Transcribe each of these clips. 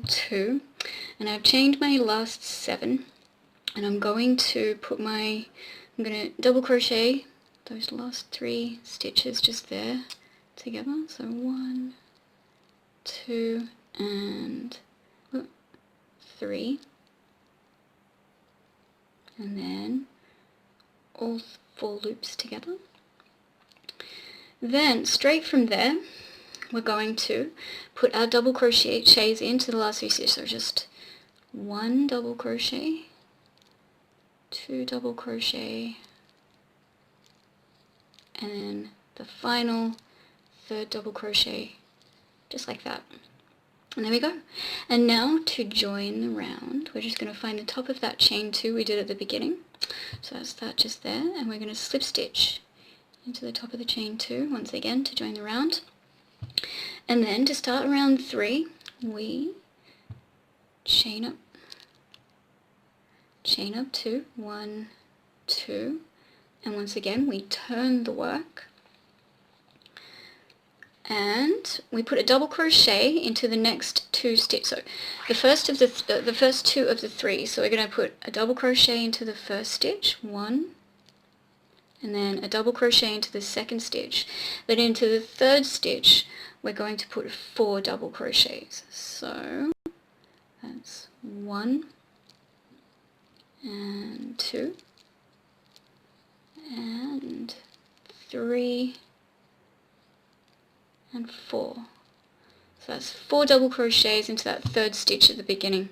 2, and I've chained my last 7, and I'm going to put I'm going to double crochet those last 3 stitches just there together. So 1, 2, and 3, and then all 4 loops together. Then straight from there we're going to put our double crochets into the last 3 stitches. So just 1 double crochet, 2 double crochet, and then the final 3rd double crochet, just like that. And there we go. And now to join the round, we're just going to find the top of that chain 2 we did at the beginning. So that's that just there, and we're going to slip stitch into the top of the chain 2 once again to join the round. And then to start round 3, we chain up 2, 1, 2, and once again we turn the work, and we put a double crochet into the next 2 stitches. So the first 2 of the 3. So we're going to put a double crochet into the first stitch, 1, and then a double crochet into the second stitch. Then into the 3rd stitch we're going to put 4 double crochets. So that's 1 and 2 and 3 and 4. So that's 4 double crochets into that 3rd stitch at the beginning.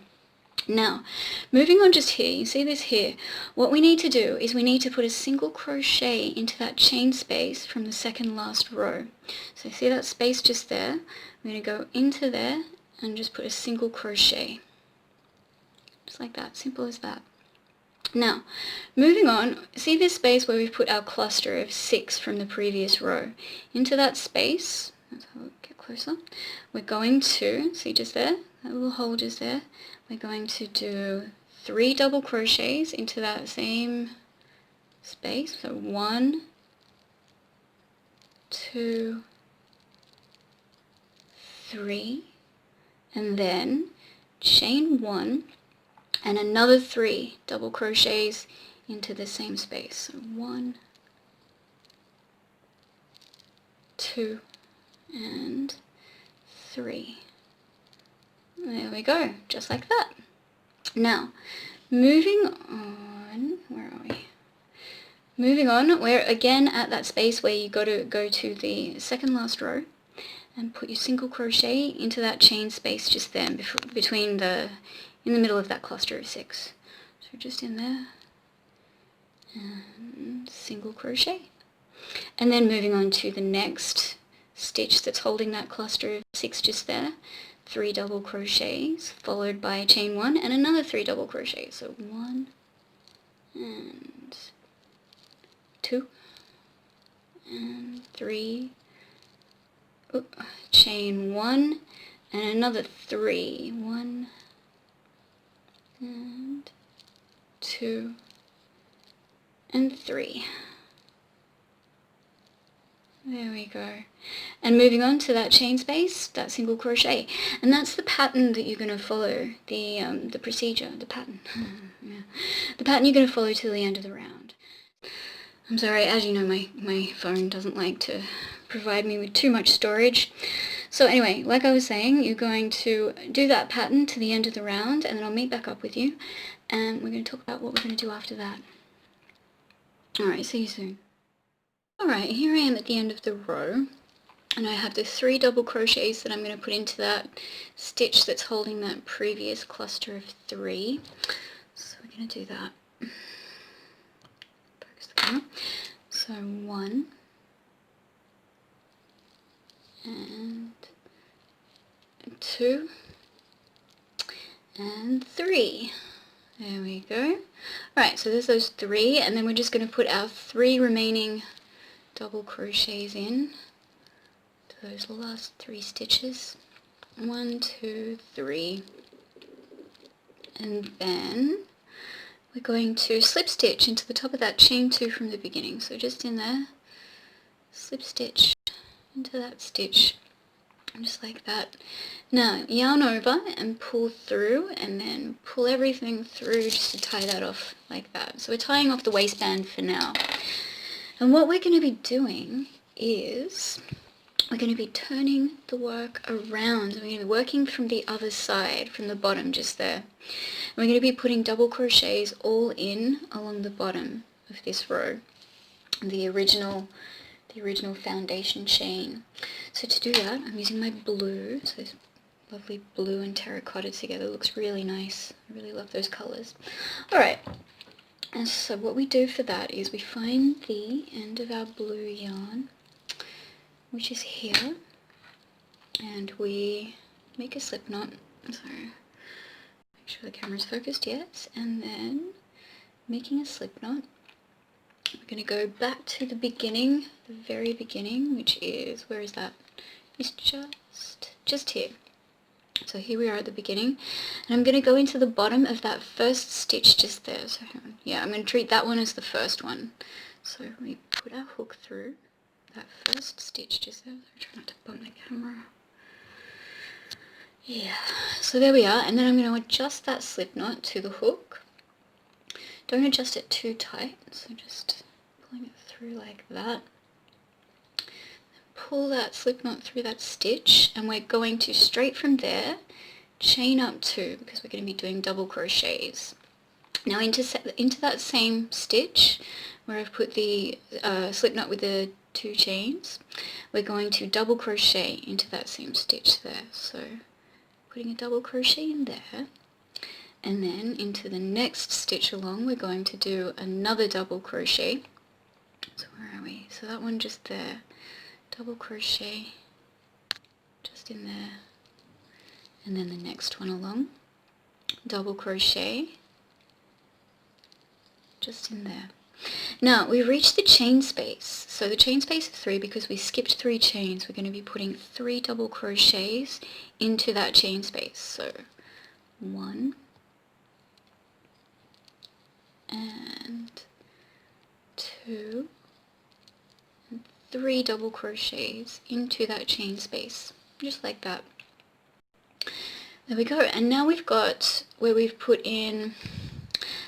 Now, moving on just here, you see this here, what we need to do is we need to put a single crochet into that chain space from the second last row. So see that space just there? We're going to go into there and just put a single crochet. Just like that, simple as that. Now, moving on, see this space where we've put our cluster of 6 from the previous row? Into that space, let's have a get closer, we're going to, see just there, that little hole just there, we're going to do 3 double crochets into that same space. So 1, 2, 3, and then chain 1 and another 3 double crochets into the same space. So 1, 2, and 3. There we go, just like that. Now, moving on, where are we? Moving on, we're again at that space where you got to go to the second last row and put your single crochet into that chain space just there, in the middle of that cluster of 6. So just in there, and single crochet. And then moving on to the next stitch that's holding that cluster of 6 just there, 3 double crochets followed by chain 1 and another 3 double crochets. So 1 and 2 and 3, chain 1 and another 3, 1 and 2 and 3. There we go. And moving on to that chain space, that single crochet. And that's the pattern that you're going to follow, the procedure, the pattern. Yeah. The pattern you're going to follow till the end of the round. I'm sorry, as you know, my phone doesn't like to provide me with too much storage. So anyway, like I was saying, you're going to do that pattern to the end of the round, and then I'll meet back up with you, and we're going to talk about what we're going to do after that. Alright, see you soon. Alright, here I am at the end of the row, and I have the 3 double crochets that I'm going to put into that stitch that's holding that previous cluster of 3. So we're going to do that. Focus the camera. So 1 and 2 and 3. There we go. Alright, so there's those 3, and then we're just going to put our 3 remaining double crochets in to those last 3 stitches. 1, 2, 3, and then we're going to slip stitch into the top of that chain 2 from the beginning. So just in there, slip stitch into that stitch, just like that. Now yarn over and pull through, and then pull everything through just to tie that off like that. So we're tying off the waistband for now. And what we're going to be doing is we're going to be turning the work around. We're going to be working from the other side, from the bottom just there. And we're going to be putting double crochets all in along the bottom of this row, the original foundation chain. So to do that, I'm using my blue, so this lovely blue and terracotta together. It looks really nice. I really love those colours. Alright, and so what we do for that is we find the end of our blue yarn, which is here, and we make a slip knot. So make sure the camera's focused, yes, and then making a slip knot. We're going to go back to the beginning, the very beginning, which is, where is that? It's just here. So here we are at the beginning, and I'm going to go into the bottom of that first stitch just there. So yeah, I'm going to treat that one as the first one. So we put our hook through that first stitch just there. So try not to bump the camera. Yeah, so there we are, and then I'm going to adjust that slip knot to the hook. Don't adjust it too tight, so just pulling it through like that. Pull that slip knot through that stitch, and we're going to, straight from there, chain up 2, because we're going to be doing double crochets. Now into that same stitch where I've put the slip knot with the 2 chains, we're going to double crochet into that same stitch there. So putting a double crochet in there, and then into the next stitch along we're going to do another double crochet. So where are we? So that one just there, double crochet just in there, and then the next one along, double crochet just in there. Now we've reached the chain space, so the chain space of 3, because we skipped 3 chains, we're going to be putting 3 double crochets into that chain space. So 1 and 2 and 3 double crochets into that chain space, just like that. There we go, and now we've got where we've put in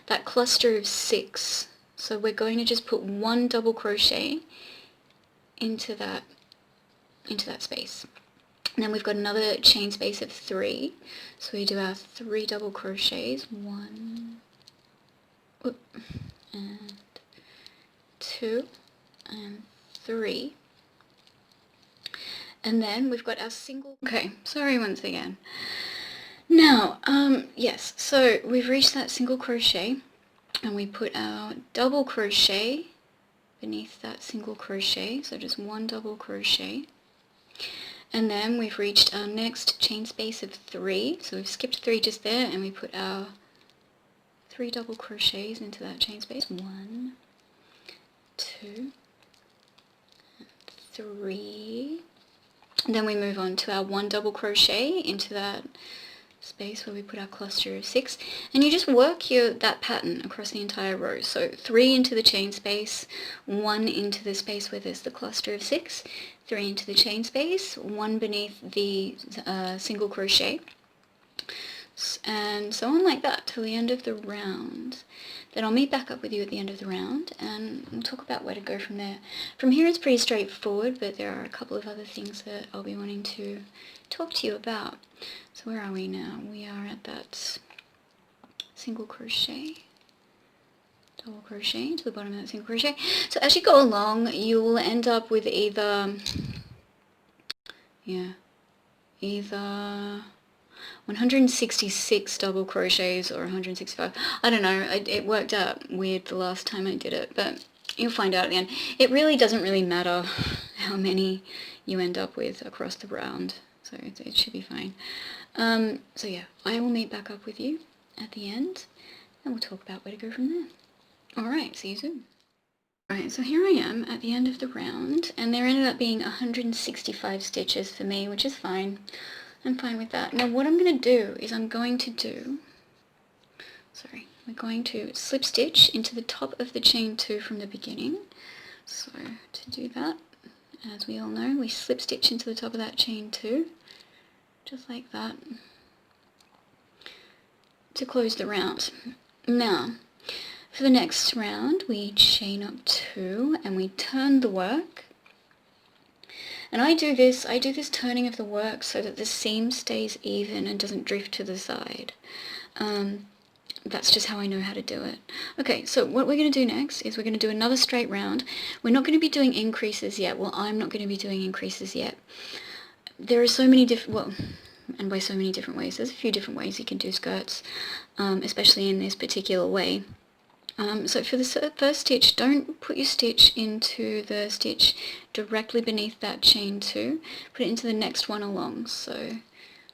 that cluster of 6. So we're going to just put 1 double crochet into that space. And then we've got another chain space of 3. So we do our 3 double crochets, 1 and 2 and 3. And then we've got our single, okay, sorry once again. Now, yes, so we've reached that single crochet, and we put our double crochet beneath that single crochet, so just 1 double crochet. And then we've reached our next chain space of 3, so we've skipped 3 just there, and we put our 3 double crochets into that chain space, 1, 2, 3. And then we move on to our 1 double crochet into that space where we put our cluster of 6, and you just work that pattern across the entire row. So 3 into the chain space, 1 into the space where there's the cluster of 6, 3 into the chain space, 1 beneath the single crochet, and so on like that till the end of the round. Then I'll meet back up with you at the end of the round and we'll talk about where to go from there. From here it's pretty straightforward, but there are a couple of other things that I'll be wanting to talk to you about. So where are we now? We are at that single crochet, double crochet to the bottom of that single crochet. So as you go along, you'll end up with either 166 double crochets or 165. I don't know, it worked out weird the last time I did it, but you'll find out at the end. It really doesn't really matter how many you end up with across the round, so it should be fine. So yeah, I will meet back up with you at the end and we'll talk about where to go from there. Alright, see you soon. Alright, so here I am at the end of the round, and there ended up being 165 stitches for me, which is fine. I'm fine with that. Now what I'm going to do is we're going to slip stitch into the top of the chain 2 from the beginning. So to do that, as we all know, we slip stitch into the top of that chain 2, just like that, to close the round. Now, for the next round, we chain up 2 and we turn the work. And I do this turning of the work so that the seam stays even and doesn't drift to the side. That's just how I know how to do it. Okay, so what we're going to do next is we're going to do another straight round. We're not going to be doing increases yet. Well, I'm not going to be doing increases yet. There are so many different, well, and by so many different ways, there's a few different ways you can do skirts, especially in this particular way. So for the first stitch, don't put your stitch into the stitch directly beneath that chain 2. Put it into the next one along. So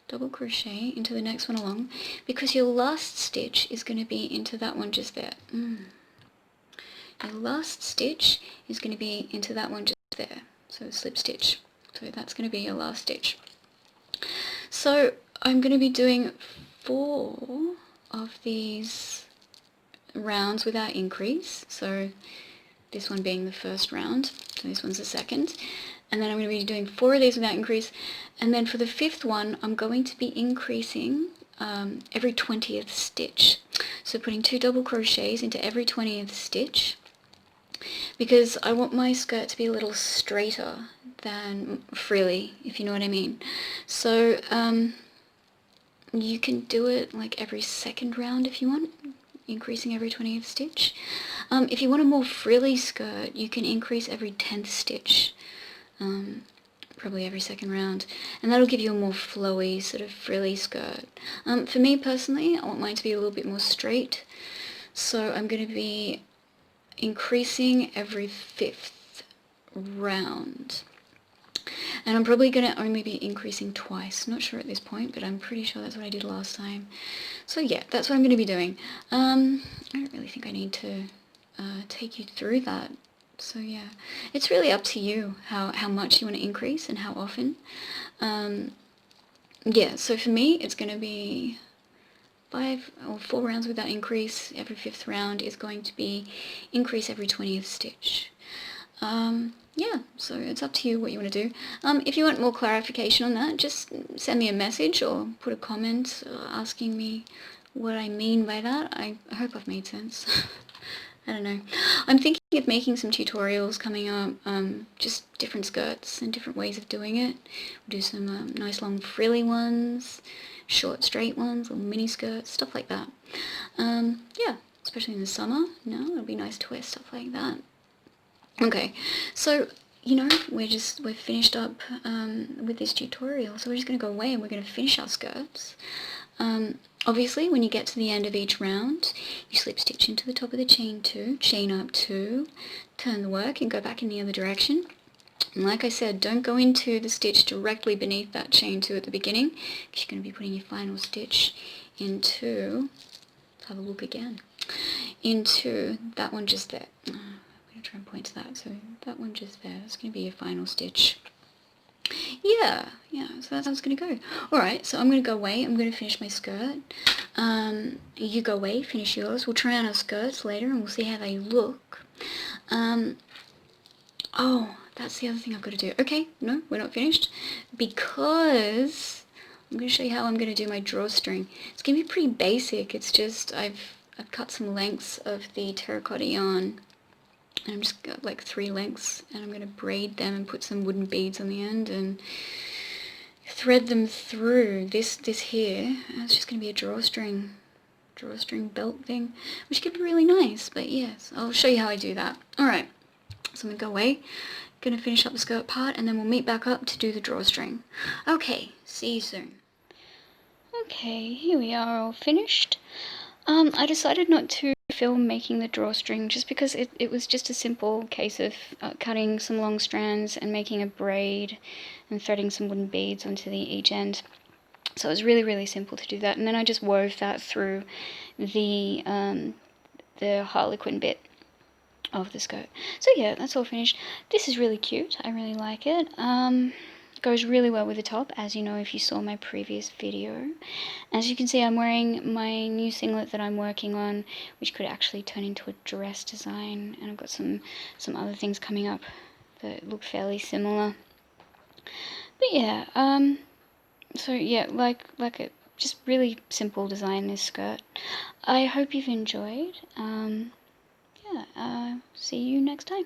double crochet into the next one along, because your last stitch is going to be into that one just there. Your last stitch is going to be into that one just there. So slip stitch. So that's going to be your last stitch. So I'm going to be doing 4 of these rounds without increase, so this one being the first round, so this one's the second, and then I'm going to be doing 4 of these without increase, and then for the 5th one I'm going to be increasing every 20th stitch, so putting 2 double crochets into every 20th stitch, because I want my skirt to be a little straighter than frilly, if you know what I mean. So you can do it like every second round if you want, increasing every 20th stitch. If you want a more frilly skirt, you can increase every 10th stitch, probably every second round, and that'll give you a more flowy, sort of frilly skirt. For me personally, I want mine to be a little bit more straight, so I'm going to be increasing every 5th round. And I'm probably going to only be increasing twice. Not sure at this point, but I'm pretty sure that's what I did last time. So yeah, that's what I'm going to be doing. I don't really think I need to take you through that. So yeah, it's really up to you how much you want to increase and how often. Yeah, so for me, it's going to be 5 or 4 rounds without increase. Every 5th round is going to be increase every 20th stitch. Yeah, so it's up to you what you want to do. If you want more clarification on that, just send me a message or put a comment asking me what I mean by that. I hope I've made sense. I don't know. I'm thinking of making some tutorials coming up, just different skirts and different ways of doing it. We'll do some nice long frilly ones, short straight ones, little mini skirts, stuff like that. Yeah, especially in the summer, it'll be nice to wear stuff like that. Okay, so, we've finished up with this tutorial, so we're just going to go away and we're going to finish our skirts. Obviously, when you get to the end of each round, you slip stitch into the top of the chain 2, chain up 2, turn the work and go back in the other direction. And like I said, don't go into the stitch directly beneath that chain 2 at the beginning, because you're going to be putting your final stitch into, let's have a look again, into that one just there. Try and point to that, so that one just there, that's going to be your final stitch. Yeah, so that's how it's going to go. Alright, so I'm going to go away, I'm going to finish my skirt. You go away, finish yours. We'll try on our skirts later and we'll see how they look. Oh, that's the other thing I've got to do. Okay, no, we're not finished, because I'm going to show you how I'm going to do my drawstring. It's going to be pretty basic. It's just I've cut some lengths of the terracotta yarn. And I'm just got like 3 lengths, and I'm going to braid them and put some wooden beads on the end and thread them through this here. And it's just going to be a drawstring belt thing, which could be really nice, but yes, I'll show you how I do that. Alright, so I'm going to go away, going to finish up the skirt part, and then we'll meet back up to do the drawstring. Okay, see you soon. Okay, here we are all finished. I decided not to film making the drawstring just because it was just a simple case of cutting some long strands and making a braid and threading some wooden beads onto each end. So it was really, really simple to do that, and then I just wove that through the Harlequin bit of the skirt. So yeah, that's all finished. This is really cute. I really like it. Goes really well with the top, as you know if you saw my previous video. As you can see, I'm wearing my new singlet that I'm working on, which could actually turn into a dress design, and I've got some other things coming up that look fairly similar. But yeah, So yeah, like a just really simple design, this skirt. I hope you've enjoyed. Yeah, see you next time.